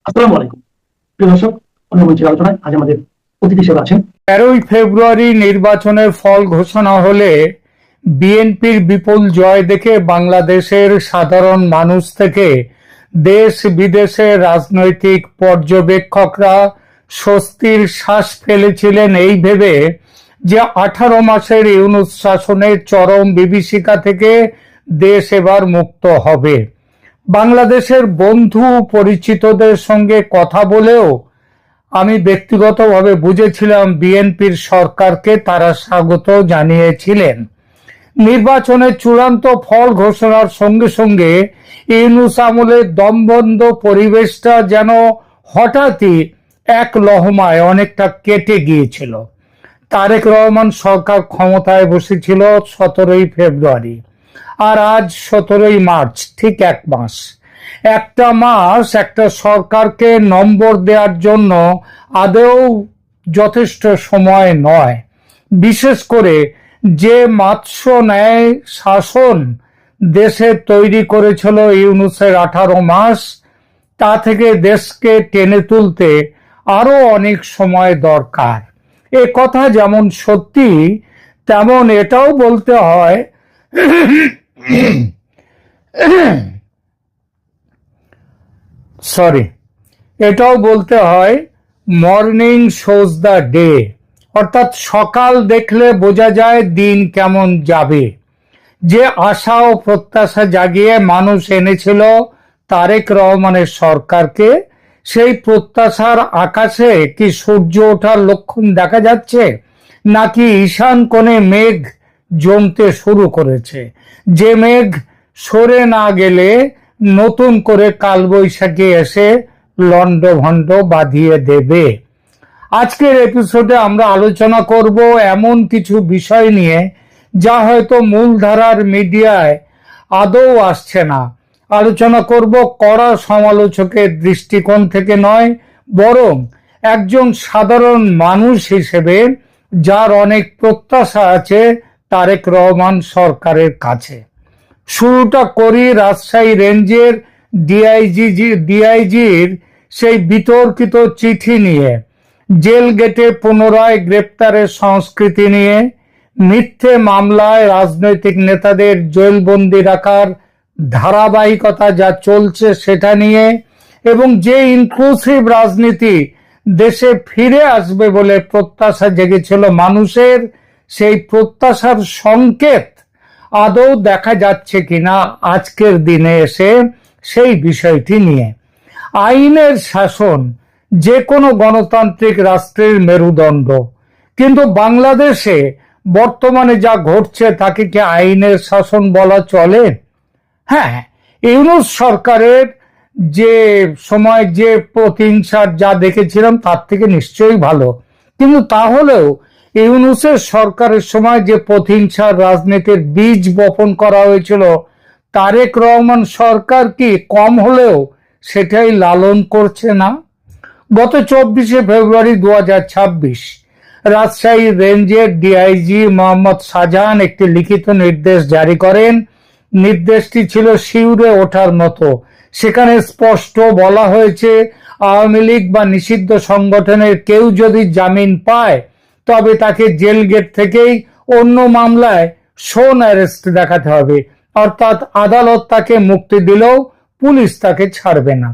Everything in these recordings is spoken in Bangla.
আসসালামু আলাইকুম প্রিয় দর্শক। অন্য মঞ্চের আলোচনায় আজ আমাদের অতিথি হিসেবে আছেন 13ই ফেব্রুয়ারি নির্বাচনের ফল ঘোষণা হলে বিএনপির বিপুল জয় দেখে বাংলাদেশের সাধারণ মানুষ থেকে দেশ বিদেশের রাজনৈতিক পর্যবেক্ষকরা স্বস্তির শ্বাস ফেলেছিলেন এই ভেবে যে 18 মাসের ইউনূস শাসনের চরম বিভীষিকা থেকে দেশ এবার মুক্ত হবে। বাংলাদেশের বন্ধু পরিচিতদের সঙ্গে কথা বলেও আমি ব্যক্তিগতভাবে বুঝেছিলাম বিএনপির সরকারকে তারা স্বাগত জানিয়েছিলেন। নির্বাচনের চূড়ান্ত ফল ঘোষণার সঙ্গে সঙ্গে ইউনূস আমলের দমবন্ধ পরিবেশটা যেন হঠাৎই এক লহমায় অনেকটা কেটে গিয়েছিল। তারেক রহমান সরকার ক্ষমতায় বসেছিল 17ই ফেব্রুয়ারি, আর আজ 17ই মার্চ, ঠিক এক মাস। একটা মাস একটা সরকারকে নম্বর দেওয়ার জন্য আদৌ যথেষ্ট সময় নয়। বিশেষ করে যে মাৎস্য ন্যায় শাসন দেশে তৈরি করেছিল ইউনূসের 18 মাস, তা থেকে দেশকে টেনে তুলতে আরো অনেক সময় দরকার। এ কথা যেমন সত্যি, তেমন এটাও বলতে হয় মর্নিং শোজ দ্য ডে, অর্থাৎ সকাল দেখলে বোঝা যায় দিন কেমন যাবে। যে আশা ও প্রত্যাশা জাগিয়ে মানুষ এনেছিল তারেক রহমানের সরকারকে, সেই প্রত্যাশার আকাশে কি সূর্য ওঠার লক্ষণ দেখা যাচ্ছে, নাকি ঈশান কোণে মেঘ জমতে শুরু করেছে, যে মেঘ সরে না গেলে নতুন করে কালবৈশাখী এসে লন্ডভন্ড বাঁধিয়ে দেবে। আজকের এপিসোডে আমরা আলোচনা করব এমন কিছু বিষয় নিয়ে যা হয়তো মূলধারার মিডিয়ায় আদৌ আসছে না। আলোচনা করব কড়া সমালোচকের দৃষ্টিকোণ থেকে নয়, বরং একজন সাধারণ মানুষ হিসেবে যার অনেক প্রত্যাশা আছে তারেক রহমান সরকারের কাছে। শুরুটা করি রাজশাহী রেঞ্জের ডিআইজির সেই বিতর্কিত চিঠি নিয়ে, জেল গেটে পুনরায় গ্রেপ্তারের সংস্কৃতি নিয়ে, মিথ্যে মামলায় রাজনৈতিক নেতাদের জেলবন্দি রাখার ধারাবাহিকতা যা চলছে সেটা নিয়ে, এবং যে ইনক্লুসিভ রাজনীতি দেশে ফিরে আসবে বলে প্রত্যাশা জেগেছিল মানুষের, সেই প্রত্যাশার সংকেত আদৌ দেখা যাচ্ছে কিনা আজকের দিনে এসে সেই বিষয়টি নিয়ে। আইনের শাসন যে কোনো গণতান্ত্রিক রাষ্ট্রের মেরুদণ্ড, কিন্তু বাংলাদেশে বর্তমানে যা ঘটছে তাকে কি আইনের শাসন বলা চলে? হ্যাঁ, ইউনূস সরকারের যে সময় যে প্রতিহিংসার যা দেখেছিলাম তার থেকে নিশ্চয়ই ভালো, কিন্তু তাহলেও ইউনূসের সরকারের সময় যে প্রতিহিংসার রাজনীতির বীজ বপন করা হয়েছিল, তারেক রহমান সরকার কি কম হলেও সেটাই লালন করছে না? গত 24শে ফেব্রুয়ারি 2026 রাজশাহী রেঞ্জের ডিআইজি মোহাম্মদ শাহজাহান একটি লিখিত নির্দেশ জারি করেন। নির্দেশটি ছিল শিউরে ওঠার মতো। সেখানে স্পষ্ট বলা হয়েছে, আওয়ামী লীগ বা নিষিদ্ধ সংগঠনের কেউ যদি জামিন পায় তবে তাকে জেল গেট থেকেই অন্য মামলায় শোন অ্যারেস্ট দেখাতে হবে, অর্থাৎ আদালত তাকে মুক্তি দিলেও পুলিশ তাকে ছাড়বে না।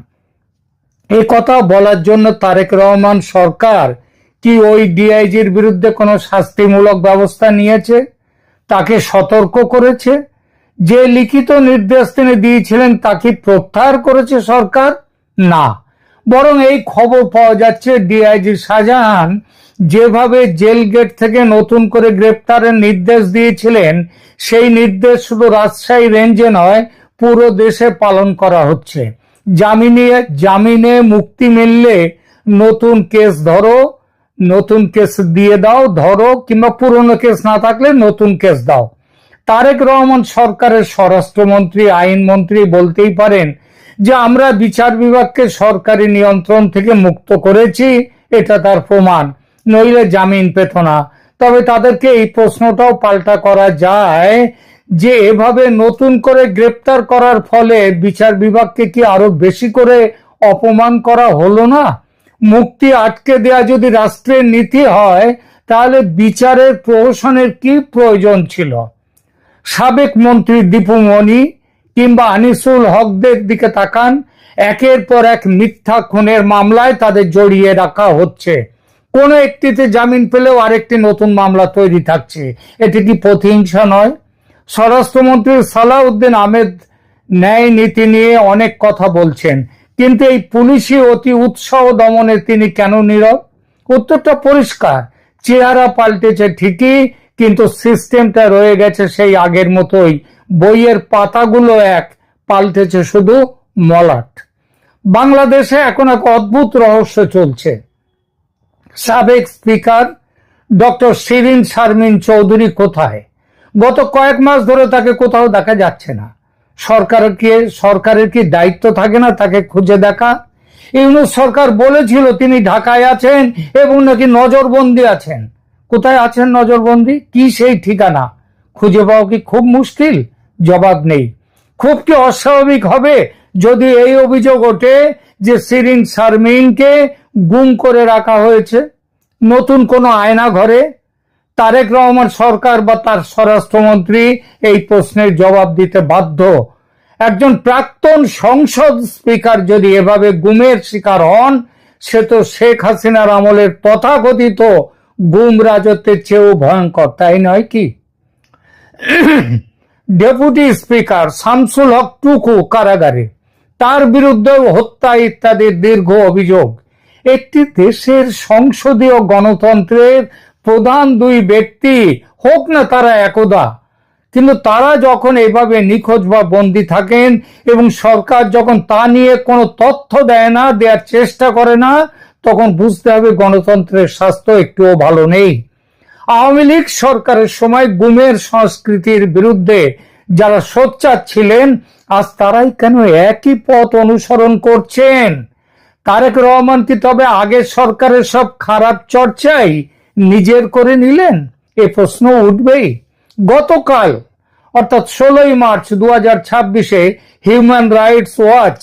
এ কথা বলার জন্য তারেক রহমান সরকার কি ওই ডিআইজির বিরুদ্ধে কোনো শাস্তিমূলক ব্যবস্থা নিয়েছে, তাকে সতর্ক করেছে? যে লিখিত নির্দেশ তিনি দিয়েছিলেন তা কি প্রত্যাহার করেছে সরকার? না, বরং এই খবর পাওয়া যাচ্ছে ডিআইজি শাহজাহান যেভাবে জেল গেট থেকে নতুন করে গ্রেপ্তারের নির্দেশ দিয়েছিলেন, সেই নির্দেশ শুধু রাজশাহী রেঞ্জে নয় পুরো দেশে পালন করা হচ্ছে। জামিনে মুক্তি মিললে নতুন কেস ধরো, নতুন কেস দিয়ে দাও, ধরো, কিংবা পুরনো কেস না থাকলে নতুন কেস দাও। তারেক রহমান সরকারের স্বরাষ্ট্রমন্ত্রী, আইনমন্ত্রী বলতেই পারেন যে আমরা বিচার বিভাগকে সরকারি নিয়ন্ত্রণ থেকে মুক্ত করেছি, এটা তার প্রমাণ, নইলে জামিন পেত না। তবে তাদেরকে এই প্রশ্নটাও পাল্টা করা যায় যে এভাবে নতুন করে গ্রেপ্তার করার ফলে বিচার বিভাগকে কি আরো বেশি করে অপমান করা হলো না? মুক্তি আটকে দেয়া যদি রাষ্ট্রের নীতি হয়, তাহলে বিচারের প্রহসনের কি প্রয়োজন ছিল? সাবেক মন্ত্রী দীপু মনি কিংবা আনিসুল হকদের দিকে তাকান, একের পর এক মিথ্যা খুনের মামলায় তাদের জড়িয়ে রাখা হচ্ছে। কোনো একটিতে জামিন পেলেও আরেকটি নতুন মামলা তৈরি থাকছে। এটি কি প্রতিহিংসা নয়? স্বরাষ্ট্রমন্ত্রী সালাউদ্দিন আহমেদ ন্যায় নীতি নিয়ে অনেক কথা বলছেন, কিন্তু এই পুলিশি অতি উৎসাহ দমনে তিনি কেন নীরব? উত্তরটা পরিষ্কার, চেহারা পাল্টেছে ঠিকই, কিন্তু সিস্টেমটা রয়ে গেছে সেই আগের মতোই। বইয়ের পাতাগুলো এক, পাল্টেছে শুধু মলাট। বাংলাদেশে এখন এক অদ্ভুত রহস্য চলছে। সাবেক স্পিকার ডক্টর শিরিন শারমিন চৌধুরী কোথায়? গত কয়েক মাস ধরে তাকে কোথাও দেখা যাচ্ছে না। সরকারের কি দায়িত্ব থাকে না তাকে খুঁজে দেখা? ইউনূস সরকার বলেছিল তিনি ঢাকায় আছেন এবং নাকি নজরবন্দি আছেন। কোথায় আছেন নজরবন্দি? কি সেই ঠিকানা? খুঁজে পাওয়া কি খুব মুশকিল? জবাব নেই। খুব কি অস্বাভাবিক হবে যদি এই অভিযোগ ওঠে যে শিরিন শারমিনকে গুম করে রাখা হয়েছে নতুন কোনো আয়না ঘরে? তারেক রহমান সরকার বা তার স্বরাষ্ট্রমন্ত্রী এই প্রশ্নের জবাব দিতে বাধ্য। একজন প্রাক্তন সংসদ স্পিকার যদি এভাবে গুমের শিকার হন, সে তো শেখ হাসিনার আমলের তথাকথিত গুম রাজত্বের চেয়েও ভয়ঙ্কর, তাই নয় কি? ডেপুটি স্পিকার শামসুল হক টুকু কারাগারে, তার বিরুদ্ধেও হত্যা ইত্যাদি দীর্ঘ অভিযোগ। একটি দেশের সংসদীয় গণতন্ত্রের প্রধান দুই ব্যক্তি হোক না তারা একদা, কিন্তু তারা যখন এভাবে নিখোঁজ বা বন্দী থাকেন এবং সরকার যখন তা নিয়ে কোনো তথ্য দেয় না, দেওয়ার চেষ্টা করে না, তখন বুঝতে হবে গণতন্ত্রের স্বাস্থ্য একটুও ভালো নেই। আওয়ামী লীগ সরকারের সময় গুমের সংস্কৃতির বিরুদ্ধে যারা সোচ্চার ছিলেন, আজ তারাই কেন একই পথ অনুসরণ করছেন? তারেক রহমান কি তবে আগের সরকারের সব খারাপ চর্চাই নিজের করে নিলেন? এ প্রশ্ন উঠবেই। গতকাল অর্থাৎ 16 মার্চ 2026 হিউম্যান রাইটস ওয়াচ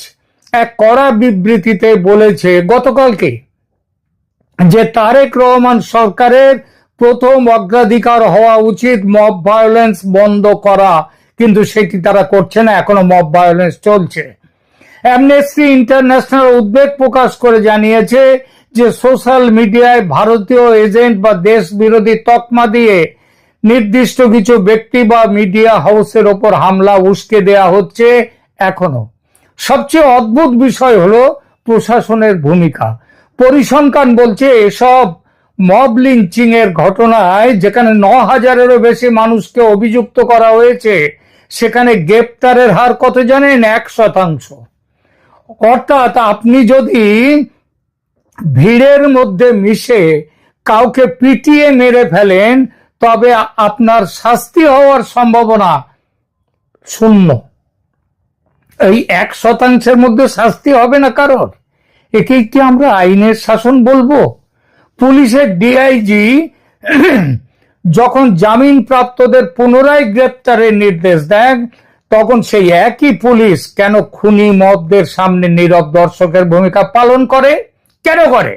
এক কড়া বিবৃতিতে বলেছে গতকালকে যে তারেক রহমান সরকারের প্রথম অগ্রাধিকার হওয়া উচিত মব ভায়োলেন্স বন্ধ করা, কিন্তু সেটি তারা করছে না, এখনো মব ভায়োলেন্স চলছে। অ্যামনেস্টি ইন্টারন্যাশনাল উদ্বেগ প্রকাশ করে জানিয়েছে যে সোশ্যাল মিডিয়ায় ভারতীয় এজেন্ট বা দেশ বিরোধী তকমা দিয়ে নির্দিষ্ট কিছু ব্যক্তি বা মিডিয়া হাউসের ওপর হামলা উস্কে দেয়া হচ্ছে এখনো। সবচেয়ে অদ্ভুত বিষয় হলো প্রশাসনের ভূমিকা। পরিসংখ্যান বলছে এসব মব লিঞ্চিং এর ঘটনায় যেখানে 9,000-এরও বেশি মানুষকে অভিযুক্ত করা হয়েছে, সেখানে গ্রেপ্তারের হার কত জানেন? 1%। অর্থাৎ আপনি যদি ভিড়ের মধ্যে মিশে কাউকে পিটিয়ে মেরে ফেলেন, তবে আপনার শাস্তি হওয়ার সম্ভাবনা 0। এই 1%-এর মধ্যে শাস্তি হবে না কারোর। একে কি আমরা আইনের শাসন বলবো? পুলিশের ডিআইজি যখন জামিন প্রাপ্তদের পুনরায় গ্রেপ্তারের নির্দেশ দেন, তখন সেই একই পুলিশ কেন খুনি মবদের সামনে নীরব দর্শকের ভূমিকা পালন করে? কেন করে?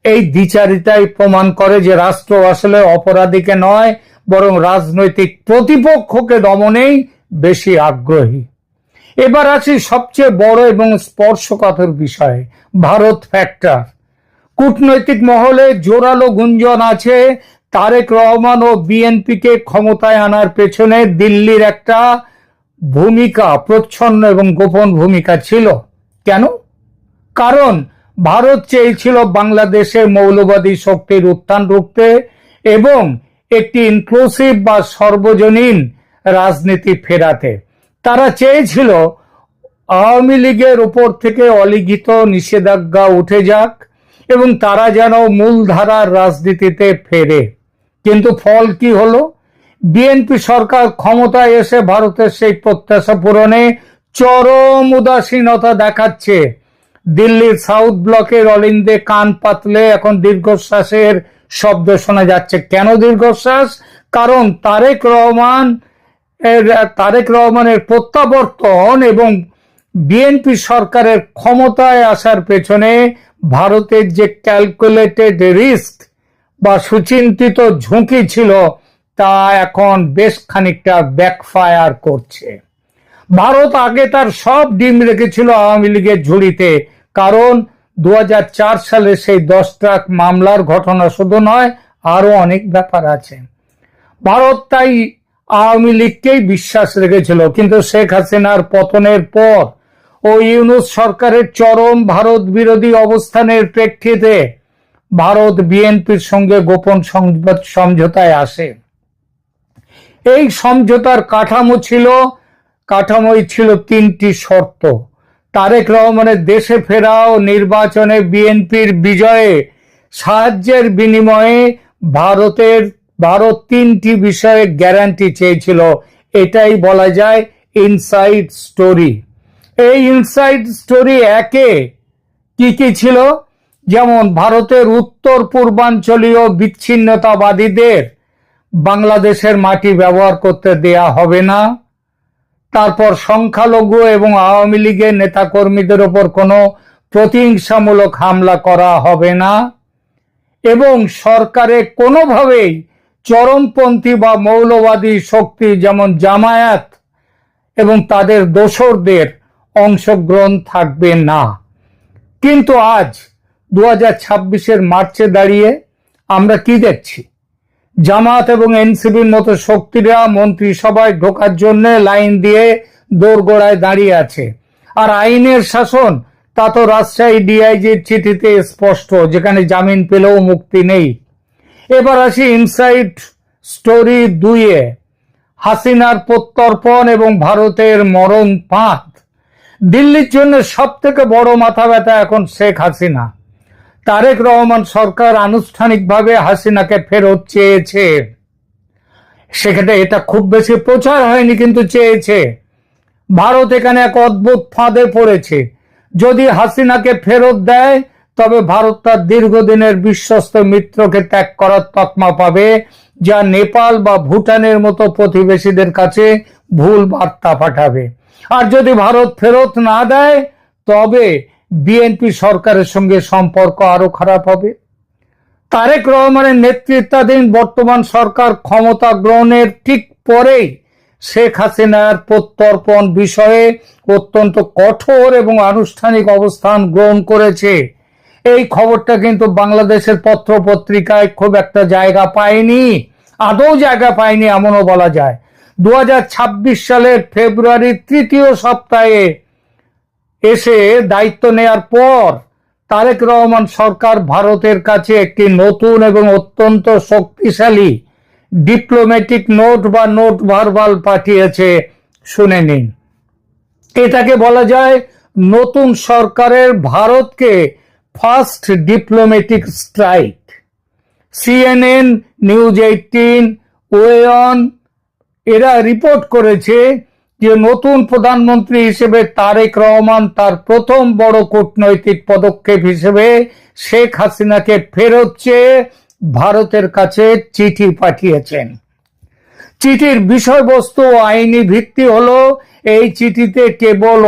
এই দ্বিচারিতাই প্রমাণ করে যে রাষ্ট্র আসলে অপরাধীকে নয়, বরং রাজনৈতিক প্রতিপক্ষকে দমনেই বেশি আগ্রহী। এবার আসি সবচেয়ে বড় এবং স্পর্শকাতর বিষয়ে, ভারত ফ্যাক্টর। কূটনৈতিক মহলে জোরালো গুঞ্জন আছে তারেক রহমান ও বিএনপিকে ক্ষমতায় আনার পেছনে দিল্লির একটা ভূমিকা, প্রচ্ছন্ন এবং গোপন ভূমিকা ছিল। কেন? কারণ ভারত চেয়েছিল বাংলাদেশে মৌলবাদী শক্তির উত্থান রুখতে এবং একটি ইনক্লুসিভ বা সর্বজনীন রাজনীতি ফেরাতে। তারা চেয়েছিল আওয়ামী লীগের উপর থেকে অলিখিত নিষেধাজ্ঞা উঠে যাক এবং তারা যেন মূলধারার রাজনীতিতে ফেরে। কিন্তু ফল কি হলো? বিএনপি সরকার ক্ষমতায় এসে ভারতের সেই প্রত্যাশা পূরণে চরম উদাসীনতা দেখাচ্ছে। দিল্লির সাউথ ব্লকের অলিন্দে কান পাতলে এখন দীর্ঘশ্বাসের শব্দ শোনা যাচ্ছে। কেন দীর্ঘশ্বাস? কারণ তারেক রহমানের প্রত্যাবর্তন এবং বিএনপি সরকারের ক্ষমতায় আসার পেছনে ভারতের যে ক্যালকুলেটেড রিস্ক বা সুচিন্তিত ঝুঁকি ছিল তা এখন বেশ খানিকটা ব্যাকফায়ার করছে। ভারত আগে তার সব ডিম রেখেছিল আওয়ামী লীগের ঝুড়িতে, কারণ 2004 সালে সেই 10 ট্রাক মামলার ঘটনা শুধু নয়, আরো অনেক ব্যাপার আছে। ভারত তাই আওয়ামী লীগকেই বিশ্বাস রেখেছিল, কিন্তু শেখ হাসিনার পতনের পর ও ইউনূস সরকারের চরম ভারত বিরোধী অবস্থানের প্রেক্ষিতে ভারত বিএনপির সঙ্গে গোপন সমঝোতায় আসে। এই সমঝোতার কাঠামোই ছিল 3টি শর্ত: তারেক রহমানের দেশে ফেরা ও নির্বাচনে বিএনপির বিজয়ে সাহায্যের বিনিময়ে ভারত 3টি বিষয়ে গ্যারান্টি চেয়েছিল। এটাই বলা যায় ইনসাইড স্টোরি। এই ইনসাইড স্টোরি একে কি কি ছিল? যেমন ভারতের উত্তর পূর্বাঞ্চলীয় বিচ্ছিন্নতাবাদীদের বাংলাদেশের মাটি ব্যবহার করতে দেয়া হবে না। তারপর সংখ্যালঘু এবং আওয়ামী লীগের নেতাকর্মীদের ওপর কোনো প্রতিহিংসামূলক হামলা করা হবে না এবং সরকারে কোনোভাবেই চরমপন্থী বা মৌলবাদী শক্তি যেমন জামায়াত এবং তাদের দোসরদের অংশগ্রহণ থাকবে না। কিন্তু আজ 2026-এর মার্চে দাঁড়িয়ে আমরা কি দেখছি? জামাত এবং এনসিপির মতো শক্তিরা মন্ত্রিসভায় ঢোকার জন্য লাইন দিয়ে দোরগোড়ায় দাঁড়িয়ে আছে। আর আইনের শাসন তা তো রাজশাহী ডিআইজির চিঠিতে স্পষ্ট, যেখানে জামিন পেলেও মুক্তি নেই। এবার আসি ইনসাইড স্টোরি 2-এ, হাসিনার প্রত্যর্পণ এবং ভারতের মরণ ফাঁদ। দিল্লির জন্য সব থেকে বড় মাথা ব্যথা এখন শেখ হাসিনা। তারেক রহমান সরকার আনুষ্ঠানিকভাবে হাসিনাকে ফেরত চেয়েছে। সেখানে এটা খুব বেশি প্রচার হয়নি, কিন্তু চেয়েছে। ভারত এখানে এক অদ্ভুত ফাঁদে পড়েছে। যদি হাসিনাকে ফেরত দেয় তবে ভারত তার দীর্ঘদিনের বিশ্বস্ত মিত্রকে ত্যাগ করার তকমা পাবে, যা নেপাল বা ভুটানের মতো প্রতিবেশীদের কাছে ভুল বার্তা পাঠাবে। আর যদি ভারত ফেরত না দেয় তবে বিএনপি সরকারের সঙ্গে সম্পর্ক আরো খারাপ হবে। তারেক রহমানের নেতৃত্বাধীন বর্তমান সরকার ক্ষমতা গ্রহণের ঠিক পরেই শেখ হাসিনার প্রত্যর্পণ বিষয়ে অত্যন্ত কঠোর এবং আনুষ্ঠানিক অবস্থান গ্রহণ করেছে। এই খবরটা কিন্তু বাংলাদেশের পত্র পত্রিকায় খুব একটা জায়গা পায়নি, আদৌ জায়গা পায়নি এমনও বলা যায়। 2026 সালের ফেব্রুয়ারির 3য় সপ্তাহে এসে দায়িত্ব নেয়ার পর তারেক রহমান সরকার ভারতের কাছে একটি নতুন এবং অত্যন্ত শক্তিশালী ডিপ্লোম্যাটিক নোট বা নোট ভার্বাল পাঠিয়েছে। শুনে নিন। এটাকে বলা যায় নতুন সরকারের ভারতকে first diplomatic strike. CNN, news 18, ওয়েন এরা রিপোর্ট করেছে যে নতুন প্রধানমন্ত্রী হিসেবে তারেক রহমান তার প্রথম বড় কূটনৈতিক পদক্ষেপ হিসেবে শেখ হাসিনাকে ফেরত চেয়ে ভারতের কাছে চিঠি পাঠিয়েছেন। চিঠির বিষয়বস্তু আইনি ভিত্তি হলো, এই চিঠিতে কেবল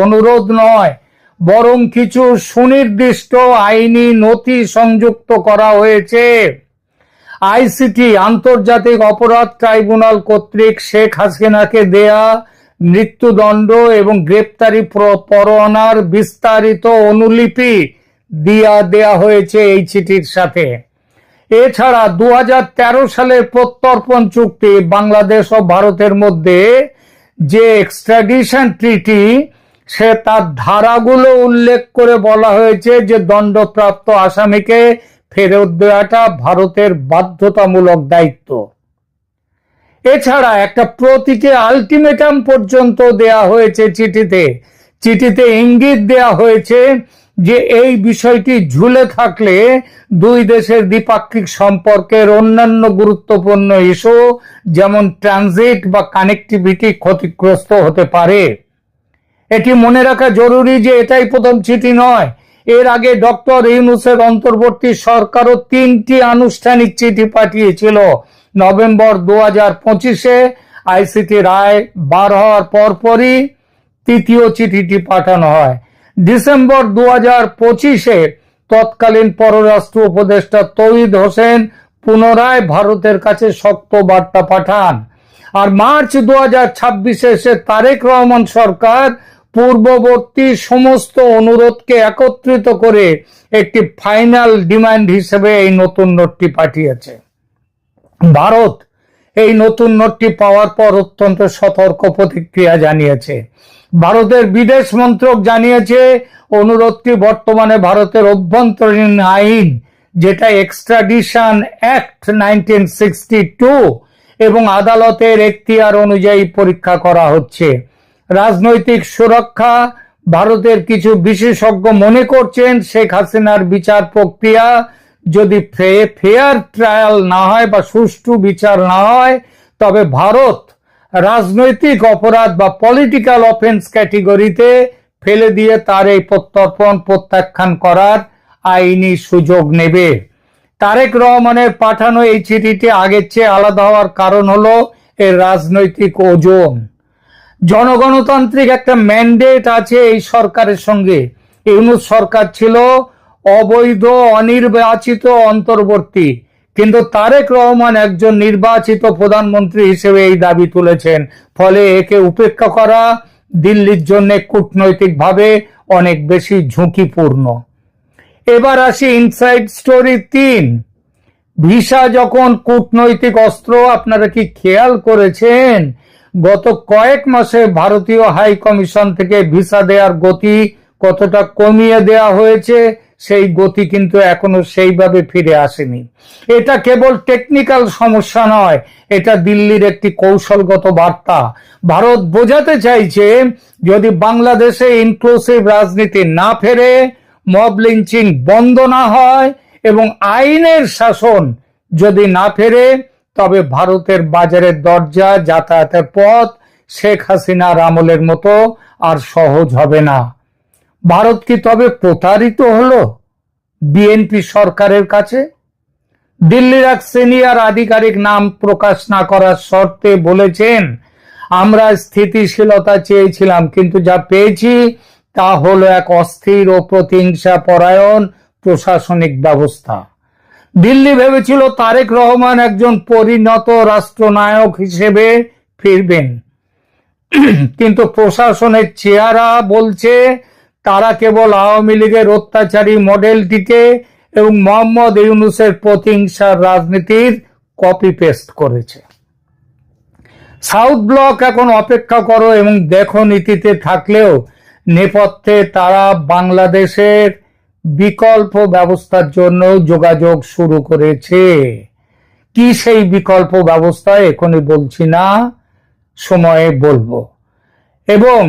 অনুরোধ নয়, বরং কিছু সুনির্দিষ্ট আইনি নথি সংযুক্ত করা হয়েছে। আইসিটি আন্তর্জাতিক অপরাধ ট্রাইব্যুনাল কর্তৃক শেখ হাসিনাকে দেয়া মৃত্যুদণ্ড এবং গ্রেপ্তারি পরোয়ানার বিস্তারিত অনুলিপি দেয়া হয়েছে এই চিঠির সাথে। এছাড়া 2013 সালের প্রত্যর্পণ চুক্তি বাংলাদেশ ও ভারতের মধ্যে যে এক্সট্রাডিশন ট্রিটি, সে তার ধারাগুলো উল্লেখ করে বলা হয়েছে যে দণ্ডপ্রাপ্ত আসামিকে ফেরত দেওয়াটা ভারতের বাধ্যতামূলক দায়িত্ব। এছাড়া একটা প্রতীকী আলটিমেটাম পর্যন্ত দেয়া হয়েছে চিঠিতে ইঙ্গিত দেয়া হয়েছে যে এই বিষয়টি ঝুলে থাকলে দুই দেশের দ্বিপাক্ষিক সম্পর্কের অন্যান্য গুরুত্বপূর্ণ ইস্যু যেমন ট্রানজিট বা কানেক্টিভিটি ক্ষতিগ্রস্ত হতে পারে। এটি মনে রাখা জরুরি যে এটাই প্রথম চিঠি নয়। এর আগে ডক্টর ইউনূসের অন্তর্বর্তী সরকারও 3টি আনুষ্ঠানিক চিঠি পাঠিয়েছিল। নভেম্বর 2025-এ আইসিটি রায় বার হওয়ার পরপরই তৃতীয় চিঠিটি পাঠানো হয়। ডিসেম্বর 2025-এ তৎকালীন পররাষ্ট্র উপদেষ্টা তৌহিদ হোসেন পুনরায় ভারতের কাছে শক্ত বার্তা পাঠান। আর মার্চ 2026-এ এসে তারেক রহমান সরকার পূর্ববর্তী সমস্ত অনুরোধকে একত্রিত করে একটি ফাইনাল ডিমান্ড হিসেবে এই নতুন নোটটি পাঠিয়েছে। ভারত এই নতুন নোটটি পাওয়ার পর অত্যন্ত সতর্ক প্রতিক্রিয়া জানিয়েছে। ভারতের বিদেশ মন্ত্রক জানিয়েছে অনুরোধটি বর্তমানে ভারতের অভ্যন্তরীণ আইন, যেটা এক্সট্রাডিশন অ্যাক্ট 1962 এবং আদালতের এখতিয়ার অনুযায়ী পরীক্ষা করা হচ্ছে। রাজনৈতিক সুরক্ষা, ভারতের কিছু বিশেষজ্ঞ মনে করছেন শেখ হাসিনার বিচার প্রক্রিয়া যদি ফেয়ার ট্রায়াল না হয় বা সুষ্ঠু বিচার না হয়, তবে ভারত রাজনৈতিক অপরাধ বা পলিটিক্যাল অফেন্স ক্যাটেগরিতে ফেলে দিয়ে তার এই প্রত্যর্পণ প্রত্যাখ্যান করার আইনি সুযোগ নেবে। তারেক রহমানের পাঠানো এই চিঠিটি আগের চেয়ে আলাদা হওয়ার কারণ হলো এর রাজনৈতিক ওজন। জনগণতান্ত্রিক একটা ম্যান্ডেট আছে এই সরকারের সঙ্গে। ইউনূস সরকার ছিল অবৈধ অনির্বাচিত অন্তর্বর্তী, কিন্তু তারেক রহমান একজন নির্বাচিত প্রধানমন্ত্রী হিসেবে এই দাবি তুলেছেন। ফলে একে উপেক্ষা করা দিল্লির জন্য কূটনৈতিকভাবে অনেক বেশি ঝুঁকিপূর্ণ। এবার আসি ইনসাইড স্টোরি 3। ভিসা যখন কূটনৈতিক অস্ত্র, আপনারা কি খেয়াল করেছেন গত কয়েক মাসে ভারতীয় হাই কমিশন থেকে ভিসা দেওয়ার গতি কতটা কমিয়ে দেওয়া হয়েছে? সেই গতি কিন্তু এখনো সেইভাবে ফিরে আসেনি। এটা কেবল টেকনিক্যাল সমস্যা নয়, এটা দিল্লির একটি কৌশলগত বার্তা। ভারত বোঝাতে চাইছে যদি বাংলাদেশে ইনক্লুসিভ রাজনীতি না ফেরে, মব লিঞ্চিং বন্ধ না হয় এবং আইনের শাসন যদি না ফেরে, তবে ভারতের বাজারের দরজা, যাতায়াতের পথ শেখ হাসিনার আমলের মতো আর সহজ হবে না। ভারত কি তবে প্রতারিত হলো বিএনপি সরকারের কাছে? দিল্লির এক সিনিয়র আধিকারিক নাম প্রকাশ না করার শর্তে বলেছেন, আমরা স্থিতিশীলতা চেয়েছিলাম, কিন্তু যা পেয়েছি তা হলো এক অস্থির ও প্রতিহিংসা পরায়ণ প্রশাসনিক ব্যবস্থা। দিল্লি ভেবেছিল তারেক রহমান একজন পরিণত রাষ্ট্রনায়ক হিসেবে ফিরবেন, কিন্তু প্রশাসনের চেহারা বলছে তারা কেবল আওয়ামী লীগের অত্যাচারী মডেলটিকে এবং মোহাম্মদ ইউনূসের প্রতিহিংসার রাজনীতির কপি পেস্ট করেছে। সাউথ ব্লক এখন অপেক্ষা করো এবং দেখো নীতিতে থাকলেও নেপথ্যে তারা বাংলাদেশের বিকল্প ব্যবস্থার জন্য যোগাযোগ শুরু করেছে। কি সেই বিকল্প ব্যবস্থা এখনই বলছি না, সময়ে বলবো। এবং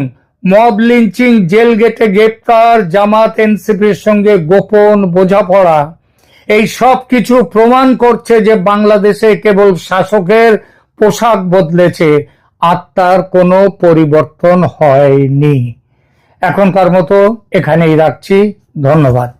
মব লিঞ্চিং, জেল গেটে গ্রেপ্তার, জামাত এনসিপির সঙ্গে গোপন বোঝাপড়া, এই সব কিছু প্রমাণ করছে যে বাংলাদেশে কেবল শাসকের পোশাক বদলেছে, আত্মার কোনো পরিবর্তন হয়নি। এখনকার মতো এখানেই রাখছি। ধন্যবাদ।